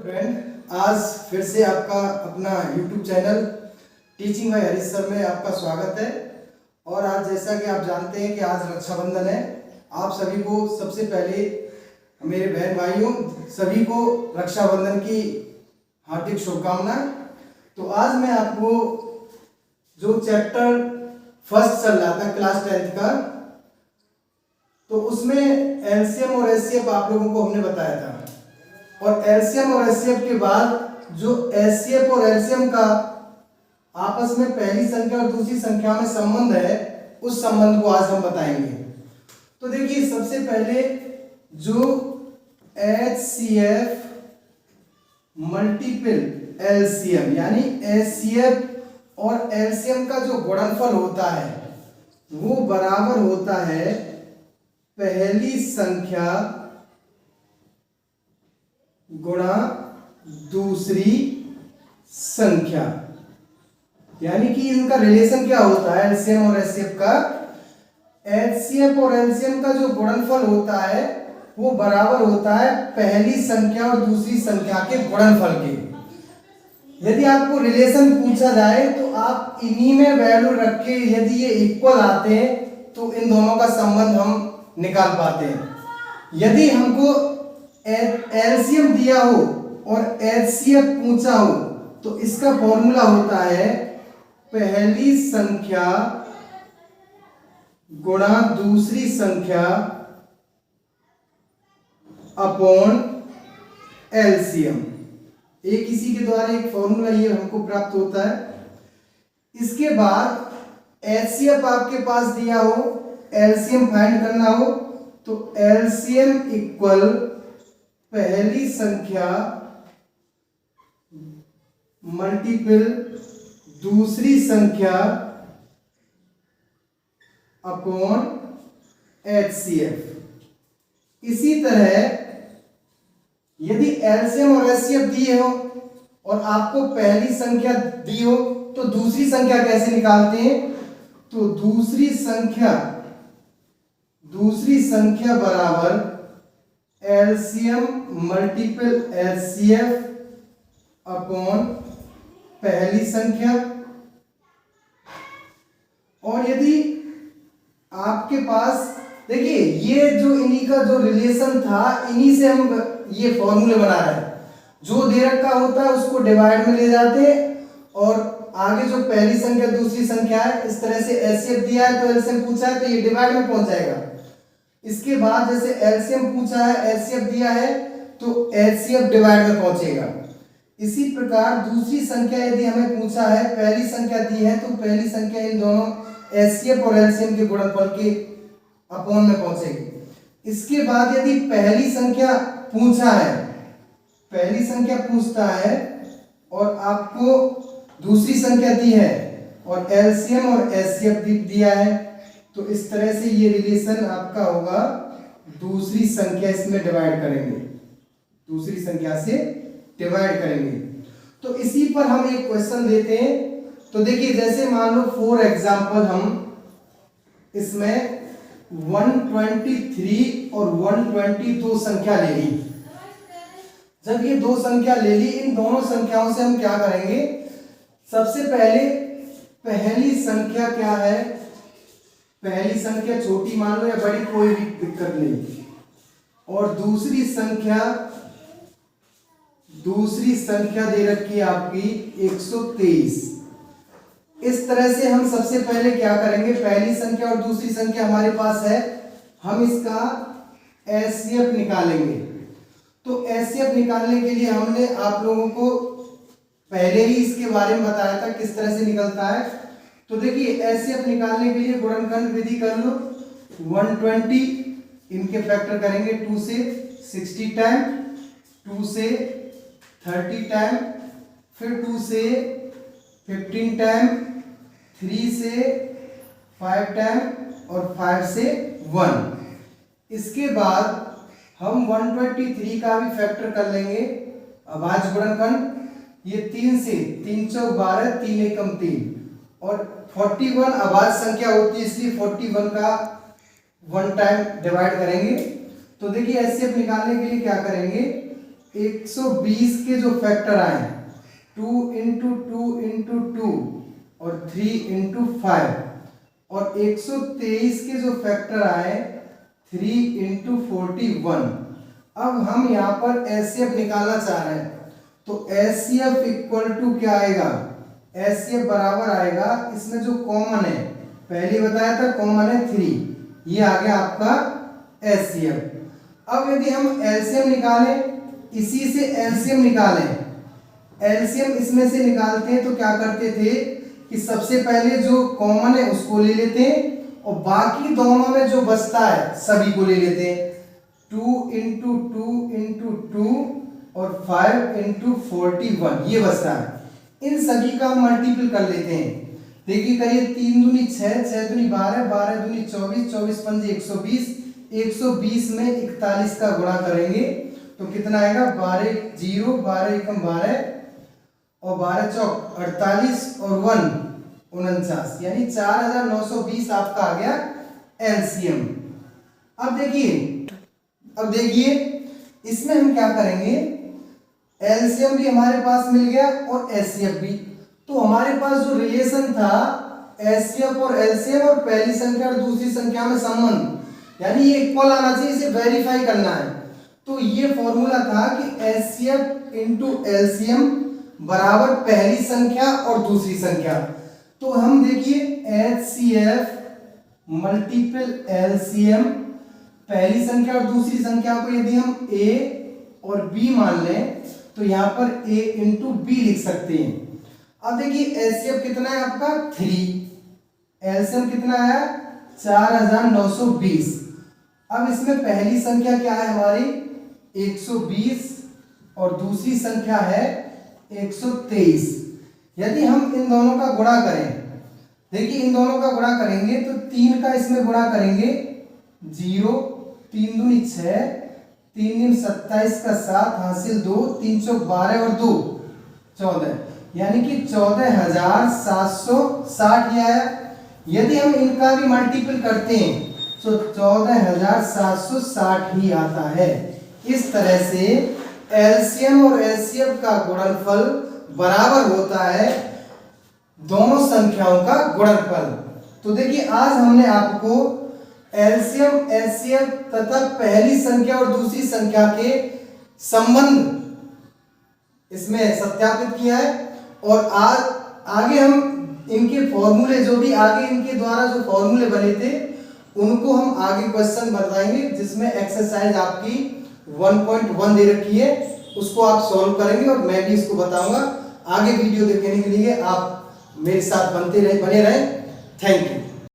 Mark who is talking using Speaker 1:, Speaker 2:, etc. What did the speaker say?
Speaker 1: Friend, आज फिर से आपका अपना YouTube channel teaching bye Harish sir में आपका स्वागत है। और आज जैसा कि आप जानते हैं कि आज रक्षाबंधन है। आप सभी को सबसे पहले मेरे बहन भाइयों सभी को रक्षाबंधन की हार्दिक शुभकामनाएं। तो आज मैं आपको जो चैप्टर फर्स्ट चल रहा था क्लास 10th का, तो उसमें एलसीएम और एचसीएफ आप लोगों को हमने बताया था। और एलसीएम और एचसीएफ के बाद जो एचसीएफ और एलसीएम का आपस में पहली संख्या और दूसरी संख्या में संबंध है, उस संबंध को आज हम बताएंगे। तो देखिए, सबसे पहले जो एचसीएफ मल्टीपल एलसीएम यानी एचसीएफ और एलसीएम का जो गुणनफल होता है वो बराबर होता है पहली संख्या गुणा दूसरी संख्या। यानी कि इनका रिलेशन क्या होता है एलसीएम और एचसीएफ का? एचसीएफ और एलसीएम का जो गुणनफल होता है वो बराबर होता है पहली संख्या और दूसरी संख्या के गुणनफल के। यदि आपको रिलेशन पूछा जाए तो आप इन्हीं में वैल्यू रख के यदि ये इक्वल आते हैं तो इन दोनों का संबंध हम निकाल पाते हैं। यदि हमको एलसीएम दिया हो और एचसीएफ पूछा हो तो इसका फॉर्मूला होता है पहली संख्या गुणा दूसरी संख्या अपॉन एलसीएम। एक इसी के द्वारा एक फॉर्मूला ये हमको प्राप्त होता है। इसके बाद एचसीएफ आपके पास दिया हो, एलसीएम फाइंड करना हो तो एलसीएम इक्वल पहली संख्या मल्टीपल दूसरी संख्या अपॉन एचसीएफ। इसी तरह यदि एलसीएम और एचसीएफ दिए हो और आपको पहली संख्या दी हो तो दूसरी संख्या कैसे निकालते हैं? तो दूसरी संख्या बराबर एलसीएम मल्टीपल एचसीएफ अपॉन पहली संख्या। और यदि आपके पास देखिए ये जो इन्हीं का जो रिलेशन था, इन्हीं से हम ये फॉर्मूले बना रहे हैं। जो दे रखा होता है उसको डिवाइड में ले जाते हैं और आगे जो पहली संख्या दूसरी संख्या है, इस तरह से एचसीएफ दिया है तो एलसीएम पूछा है तो ये डिवाइड में पहुंच जाएगा। इसके बाद जैसे एलसीएम पूछा है, एचसीएफ दिया है तो एचसीएफ डिवाइड में पहुंचेगा। इसी प्रकार दूसरी संख्या यदि हमें पूछा है, पहली संख्या दी है तो पहली संख्या इन दोनों एचसीएफ और एलसीएम के गुणनफल के अपॉन में पहुंचेगी। इसके बाद यदि पहली संख्या पूछा है, पहली संख्या पूछता है और आपको दूसरी संख्या दी है और एलसीएम और एचसीएफ दिया है तो इस तरह से ये रिलेशन आपका होगा, दूसरी संख्या इसमें डिवाइड करेंगे, दूसरी संख्या से डिवाइड करेंगे। तो इसी पर हम एक क्वेश्चन देते हैं। तो देखिए, जैसे मान लो फॉर एग्जांपल हम इसमें 123 और 122 संख्या ले ली। जब ये दो संख्या ले ली, इन दोनों संख्याओं से हम क्या करेंगे? सबसे पहले पहली संख्या क्या है, पहली संख्या छोटी मान लो या बड़ी, कोई भी दिक्कत नहीं। और दूसरी संख्या दे रखी है आपकी 123। इस तरह से हम सबसे पहले क्या करेंगे? पहली संख्या और दूसरी संख्या हमारे पास है, हम इसका एचसीएफ निकालेंगे। तो एचसीएफ निकालने के लिए हमने आप लोगों को पहले ही इसके बारे में बताया था किस तरह से निकलता है। तो देखिए, एचसीएफ निकालने के लिए गुणनखंड विधि कर लो। 120 इनके फैक्टर करेंगे 2 से 60 टाइम, 2 से 30 टाइम, फिर 2 से 15 टाइम, 3 से 5 टाइम और 5 से 1। इसके बाद हम 123 का भी फैक्टर कर लेंगे अभाज्य गुणनखंड। ये 3 से 3 चौक 12, 3 एकम 3 और 41 अभाज्य संख्या होती है, इसलिए 41 का 1 टाइम डिवाइड करेंगे। तो देखिए एचसीएफ निकालने के लिए क्या करेंगे, 120 के जो फैक्टर आए 2 इंटू 2 इंटू 2 और 3 इंटू 5 और 123 के जो फैक्टर आए 3 इंटू 41। अब हम यहाँ पर एचसीएफ निकालना चाह रहे हैं तो एचसीएफ इक्वल टू क्या आएगा, एचसीएफ बराबर आएगा, इसमें जो कॉमन है पहले बताया था कॉमन है 3, ये आ गया आपका एचसीएफ। अब यदि हम एलसीएम निकालें, इसी से एलसीएम निकालें, एलसीएम इसमें से निकालते हैं तो क्या करते थे कि सबसे पहले जो कॉमन है उसको ले लेते हैं और बाकी दोनों में जो बचता है सभी को ले लेते हैं। 2 इंटू 2 इंटू 2 और 5 इंटू 41 ये बचता है, इन सभी का मल्टीपल कर लेते हैं। देखिए करिए 3 दूनी 6, 6 दूनी 12, 12 दूनी 24, 24 पंजे 120, 120 में 41 का गुणा करेंगे तो कितना आएगा 12 0, 12 एकम 12 और 12 चौक 48 और 1 49, यानी 4920 आपका आ गया एलसीएम। अब देखिए इसमें हम क्या करेंगे, एलसीएम भी हमारे पास मिल गया और एचसीएफ भी, तो हमारे पास जो रिलेशन था एचसीएफ और एलसीएम और पहली संख्या और दूसरी संख्या में संबंध, यानी ये इक्वल आना चाहिए, इसे वेरीफाई करना है। तो ये फॉर्मूला था कि एचसीएफ इंटू एलसीएम बराबर पहली संख्या और दूसरी संख्या। तो हम देखिए एचसीएफ मल्टीपल एलसीएम, पहली संख्या और दूसरी संख्या को यदि हम a और b मान लें तो यहाँ पर a इंटू बी लिख सकते हैं। अब देखिए एचसीएफ कितना है आपका 3, एलसीएम कितना आया 4920। अब इसमें पहली संख्या क्या है हमारी 120 और दूसरी संख्या है 123। यदि हम इन दोनों का गुणा करें, देखिए इन दोनों का गुणा करेंगे तो 3 का इसमें गुणा करेंगे 0, 3 दूनी 6, 3 दूनी 27 का 7 हासिल 2, 3 चौक 12 और 2 14, यानी कि 14760 ही आया। यदि हम इनका भी मल्टीपल करते हैं तो 14760 ही आता है। इस तरह से एलसीएम और एचसीएफ का गुणनफल बराबर होता है दोनों संख्याओं का गुणनफल। तो देखिए आज हमने आपको एलसीएम एचसीएफ तथा पहली संख्या और दूसरी संख्या के संबंध इसमें सत्यापित किया है और आज आगे हम इनके फॉर्मूले जो भी आगे इनके द्वारा जो फॉर्मूले बने थे उनको हम आगे क्वेश्चन बताएंगे, जिसमें एक्सरसाइज आपकी 1.1 दे रखी है, उसको आप सॉल्व करेंगे और मैं भी इसको बताऊंगा। आगे वीडियो देखने के लिए आप मेरे साथ बने रहें। Thank you.